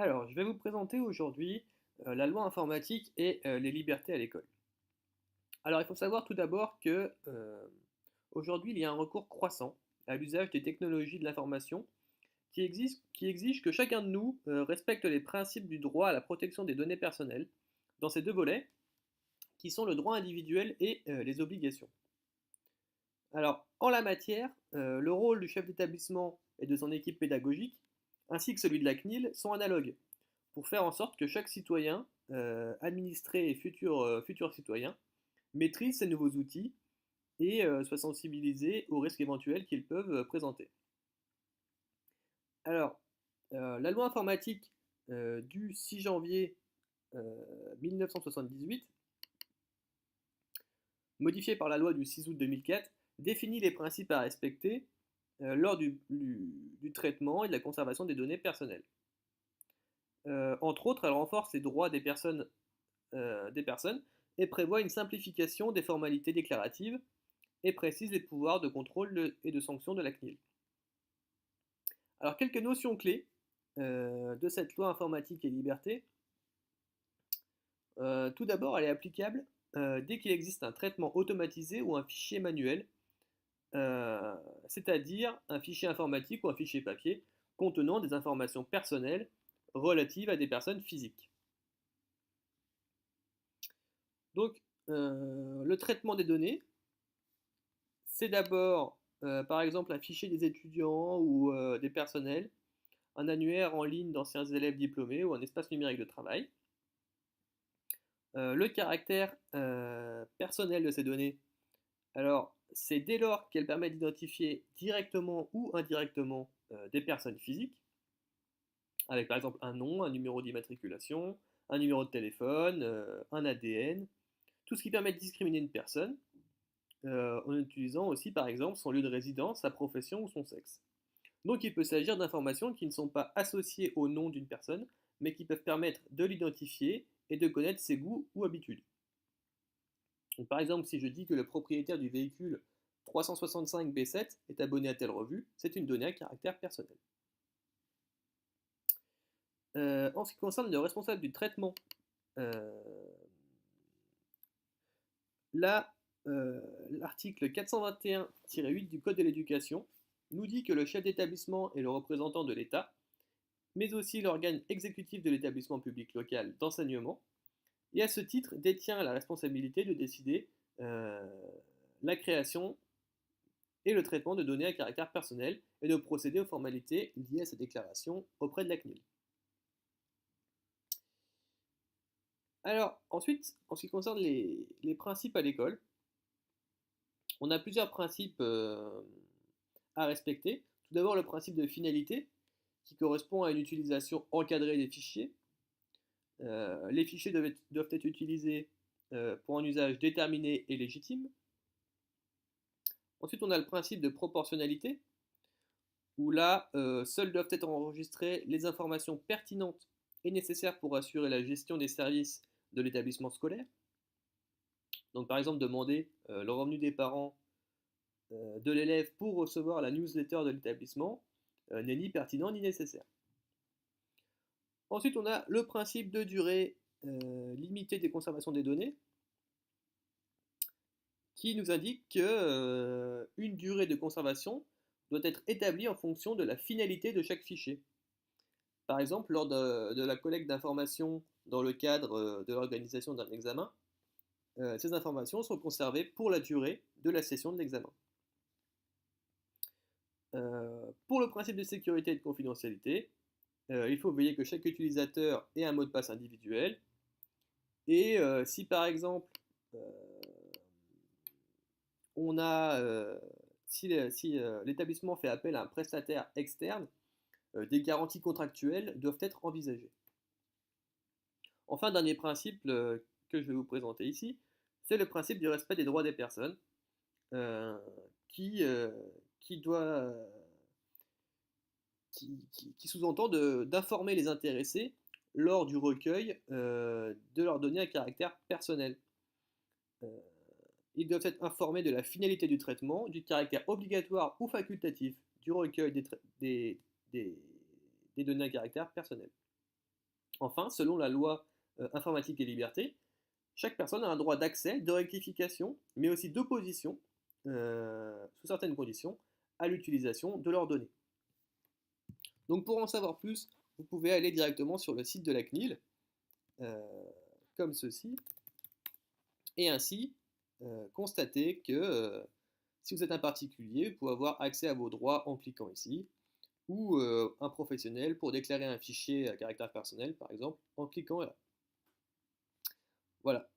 Alors, je vais vous présenter aujourd'hui la loi informatique et les libertés à l'école. Alors, il faut savoir tout d'abord que aujourd'hui, il y a un recours croissant à l'usage des technologies de l'information qui exige que chacun de nous respecte les principes du droit à la protection des données personnelles dans ces deux volets, qui sont le droit individuel et les obligations. Alors, en la matière, le rôle du chef d'établissement et de son équipe pédagogique, ainsi que celui de la CNIL, sont analogues, pour faire en sorte que chaque citoyen, administré et futur citoyen, maîtrise ces nouveaux outils et soit sensibilisé aux risques éventuels qu'ils peuvent présenter. Alors, la loi informatique du 6 janvier 1978, modifiée par la loi du 6 août 2004, définit les principes à respecter lors du traitement et de la conservation des données personnelles. Entre autres, elle renforce les droits des personnes et prévoit une simplification des formalités déclaratives et précise les pouvoirs de contrôle et de sanction de la CNIL. Alors, quelques notions clés de cette loi informatique et liberté. Tout d'abord, elle est applicable dès qu'il existe un traitement automatisé ou un fichier manuel, c'est-à-dire un fichier informatique ou un fichier papier contenant des informations personnelles relatives à des personnes physiques. Donc, le traitement des données, c'est d'abord, par exemple, un fichier des étudiants ou des personnels, un annuaire en ligne d'anciens élèves diplômés ou un espace numérique de travail. Le caractère personnel de ces données, alors c'est dès lors qu'elle permet d'identifier directement ou indirectement des personnes physiques, avec par exemple un nom, un numéro d'immatriculation, un numéro de téléphone, un ADN, tout ce qui permet de discriminer une personne, en utilisant aussi par exemple son lieu de résidence, sa profession ou son sexe. Donc il peut s'agir d'informations qui ne sont pas associées au nom d'une personne, mais qui peuvent permettre de l'identifier et de connaître ses goûts ou habitudes. Donc, par exemple, si je dis que le propriétaire du véhicule 365 B7 est abonné à telle revue, c'est une donnée à caractère personnel. En ce qui concerne le responsable du traitement, euh, là, l'article 421-8 du Code de l'éducation nous dit que le chef d'établissement est le représentant de l'État, mais aussi l'organe exécutif de l'établissement public local d'enseignement, et à ce titre détient la responsabilité de décider la création et le traitement de données à caractère personnel et de procéder aux formalités liées à ces déclarations auprès de la CNIL. Alors, ensuite, en ce qui concerne les principes à l'école, on a plusieurs principes à respecter. Tout d'abord, le principe de finalité, qui correspond à une utilisation encadrée des fichiers. Les fichiers doivent être utilisés pour un usage déterminé et légitime. Ensuite, on a le principe de proportionnalité, où là, seules doivent être enregistrées les informations pertinentes et nécessaires pour assurer la gestion des services de l'établissement scolaire. Donc par exemple, demander le revenu des parents de l'élève pour recevoir la newsletter de l'établissement n'est ni pertinent ni nécessaire. Ensuite, on a le principe de durée limitée des conservations des données, qui nous indique qu'une durée de conservation doit être établie en fonction de la finalité de chaque fichier. Par exemple, lors de la collecte d'informations dans le cadre de l'organisation d'un examen, ces informations sont conservées pour la durée de la session de l'examen. Pour le principe de sécurité et de confidentialité, il faut veiller que chaque utilisateur ait un mot de passe individuel. Et si par exemple, euh, on a, si l'établissement fait appel à un prestataire externe, des garanties contractuelles doivent être envisagées. Enfin, dernier principe que je vais vous présenter ici, c'est le principe du respect des droits des personnes, euh, qui, euh, qui, doit, qui sous-entend d'informer les intéressés lors du recueil de leurs données à caractère personnel. Euh, Ils doivent être informés de la finalité du traitement, du caractère obligatoire ou facultatif du recueil des données à caractère personnel. Enfin, selon la loi informatique et liberté, chaque personne a un droit d'accès, de rectification, mais aussi d'opposition, sous certaines conditions, à l'utilisation de leurs données. Donc pour en savoir plus, vous pouvez aller directement sur le site de la CNIL, euh, comme ceci, et ainsi constater que si vous êtes un particulier, vous pouvez avoir accès à vos droits en cliquant ici, ou un professionnel pour déclarer un fichier à caractère personnel, par exemple, en cliquant là. Voilà.